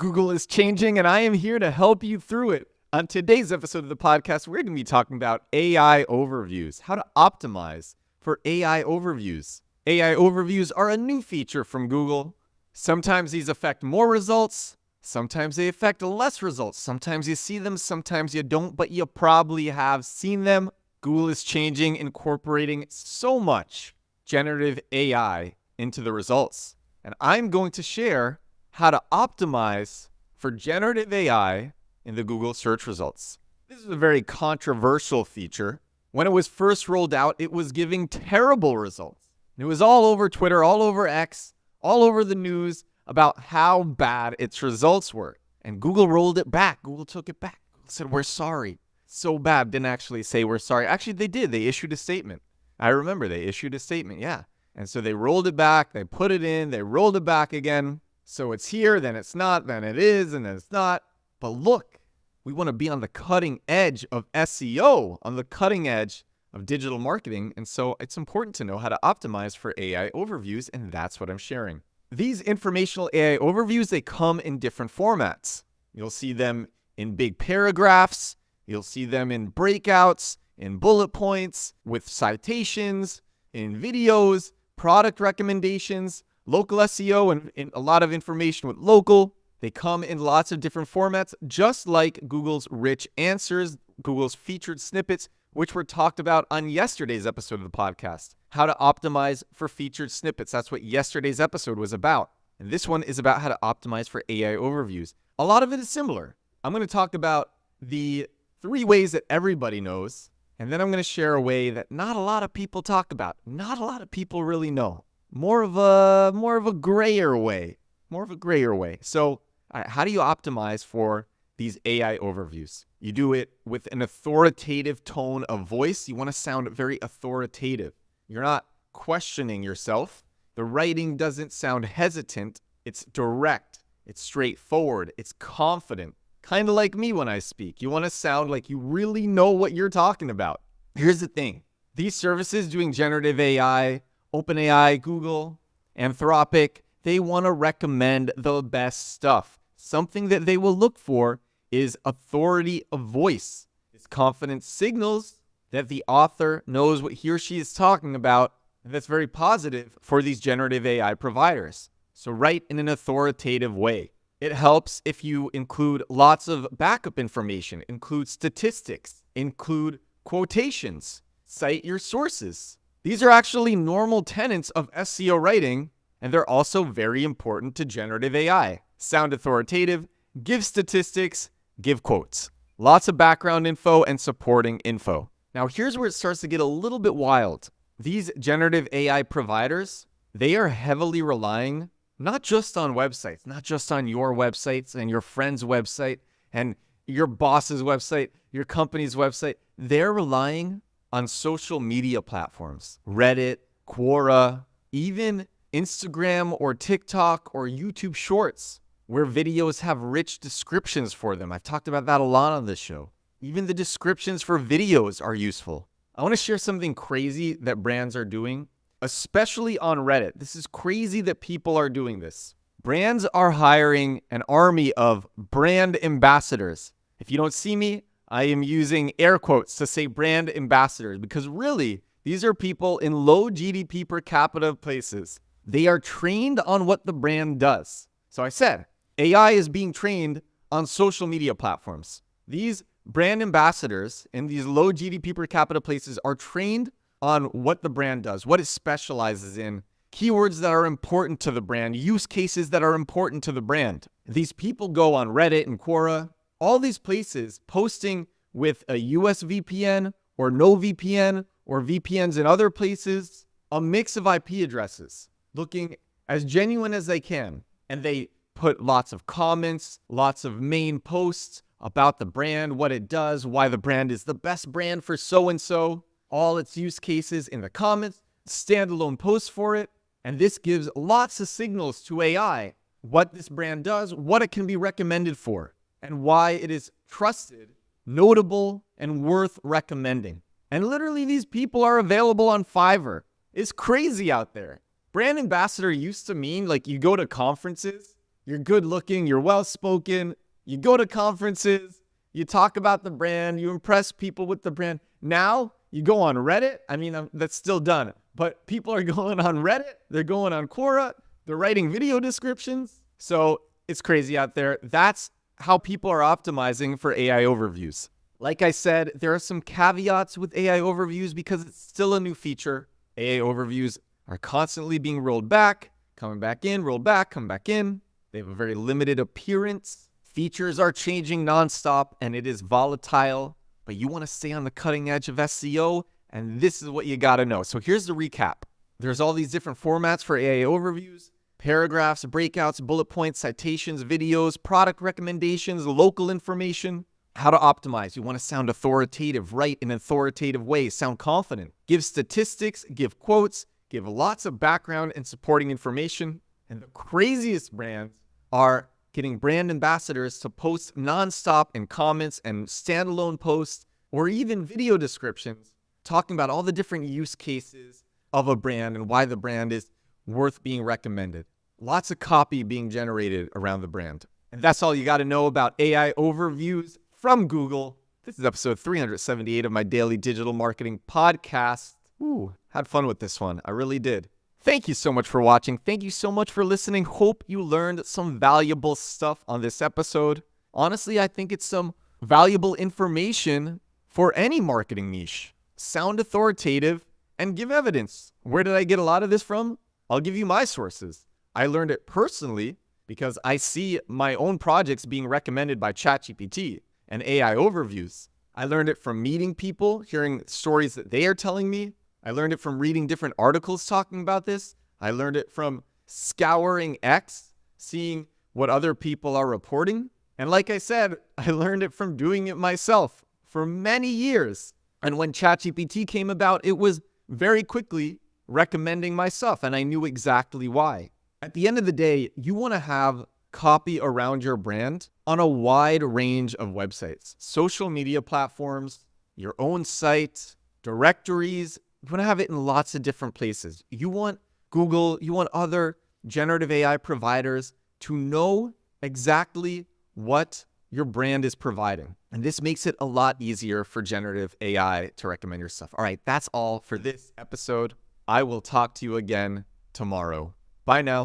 Google is changing, and I am here to help you through it. On today's episode of the podcast, we're going to be talking about AI overviews, how to optimize for AI overviews. AI overviews are a new feature from Google. Sometimes these affect more results. Sometimes they affect less results. Sometimes you see them, sometimes you don't, but you probably have seen them. Google is changing, incorporating so much generative AI into the results. And I'm going to share how to optimize for generative AI in the Google search results. This is a very controversial feature. When it was first rolled out, it was giving terrible results. It was all over Twitter, all over X, all over the news about how bad its results were. And Google rolled it back. Google took it back. Google said, we're sorry. So bad. Didn't actually say we're sorry. Actually, they did. They issued a statement. I remember they issued a statement. Yeah. And so they rolled it back. They put it in. They rolled it back again. So it's here, then it's not, then it is, and then it's not. But look, we want to be on the cutting edge of SEO, on the cutting edge of digital marketing. And so it's important to know how to optimize for AI overviews. And that's what I'm sharing. These informational AI overviews, they come in different formats. You'll see them in big paragraphs. You'll see them in breakouts, in bullet points, with citations, in videos, product recommendations, local SEO, and a lot of information with local. They come in lots of different formats, just like Google's rich answers, Google's featured snippets, which were talked about on yesterday's episode of the podcast. How to optimize for featured snippets. That's what yesterday's episode was about. And this one is about how to optimize for AI overviews. A lot of it is similar. I'm going to talk about the 3 ways that everybody knows, and then I'm going to share a way that not a lot of people talk about. Not a lot of people really know. More of a grayer way. So how do you optimize for these AI overviews? You do it with an authoritative tone of voice. You want to sound very authoritative. You're not questioning yourself. The writing doesn't sound hesitant. It's direct. It's straightforward. It's confident. Kind of like me when I speak. You want to sound like you really know what you're talking about. Here's the thing. These services doing generative AI, OpenAI, Google, Anthropic, they want to recommend the best stuff. Something that they will look for is authority of voice. This confidence signals that the author knows what he or she is talking about, and that's very positive for these generative AI providers. So write in an authoritative way. It helps if you include lots of backup information, include statistics, include quotations, cite your sources. These are actually normal tenets of SEO writing, and they're also very important to generative AI. Sound authoritative, give statistics, give quotes. Lots of background info and supporting info. Now, here's where it starts to get a little bit wild. These generative AI providers, they are heavily relying not just on websites, not just on your websites and your friend's website and your boss's website, your company's website. They're relying on social media platforms, Reddit, Quora, even Instagram or TikTok or YouTube Shorts, where videos have rich descriptions for them. I've talked about that a lot on this show. Even the descriptions for videos are useful. I want to share something crazy that brands are doing, especially on Reddit. This is crazy that people are doing this. Brands are hiring an army of brand ambassadors. If you don't see me, I am using air quotes to say brand ambassadors because really, these are people in low GDP per capita places. They are trained on what the brand does. So I said, AI is being trained on social media platforms. These brand ambassadors in these low GDP per capita places are trained on what the brand does, what it specializes in, keywords that are important to the brand, use cases that are important to the brand. These people go on Reddit and Quora, all these places posting with a US VPN or no VPN or VPNs in other places, a mix of IP addresses, looking as genuine as they can. And they put lots of comments, lots of main posts about the brand, what it does, why the brand is the best brand for so-and-so, all its use cases in the comments, standalone posts for it. And this gives lots of signals to AI, what this brand does, what it can be recommended for, and why it is trusted, notable, and worth recommending. And literally these people are available on Fiverr. It's crazy out there. Brand ambassador used to mean like you go to conferences you're good looking, you're well spoken, you go to conferences, you talk about the brand, you impress people with the brand. Now you go on Reddit. I mean, that's still done, but people are going on Reddit, they're going on Quora, they're writing video descriptions. So it's crazy out there. That's how people are optimizing for AI overviews. Like I said, there are some caveats with AI overviews because it's still a new feature. AI overviews are constantly being rolled back, coming back in, rolled back, come back in. They have a very limited appearance. Features are changing nonstop and it is volatile, but you want to stay on the cutting edge of SEO, and this is what you got to know. So here's the recap. There's all these different formats for AI overviews: paragraphs, breakouts, bullet points, citations, videos, product recommendations, local information. How to optimize. You want to sound authoritative, write in an authoritative way, sound confident, give statistics, give quotes, give lots of background and supporting information. And the craziest brands are getting brand ambassadors to post nonstop in comments and standalone posts or even video descriptions talking about all the different use cases of a brand and why the brand is worth being recommended. Lots of copy being generated around the brand. And that's all you got to know about AI overviews from Google. This is episode 378 of my daily digital marketing podcast. Ooh, had fun with this one. I really did. Thank you so much for watching. Thank you so much for listening. Hope you learned some valuable stuff on this episode. Honestly, I think it's some valuable information for any marketing niche. Sound authoritative and give evidence. Where did I get a lot of this from? I'll give you my sources. I learned it personally because I see my own projects being recommended by ChatGPT and AI overviews. I learned it from meeting people, hearing stories that they are telling me. I learned it from reading different articles talking about this. I learned it from scouring X, seeing what other people are reporting. And like I said, I learned it from doing it myself for many years. And when ChatGPT came about, it was very quickly recommending my stuff, and I knew exactly why. At the end of the day, you want to have copy around your brand on a wide range of websites, social media platforms, your own site, directories. You want to have it in lots of different places. You want Google, you want other generative AI providers to know exactly what your brand is providing. And this makes it a lot easier for generative AI to recommend your stuff. All right, that's all for this episode. I will talk to you again tomorrow. Bye now.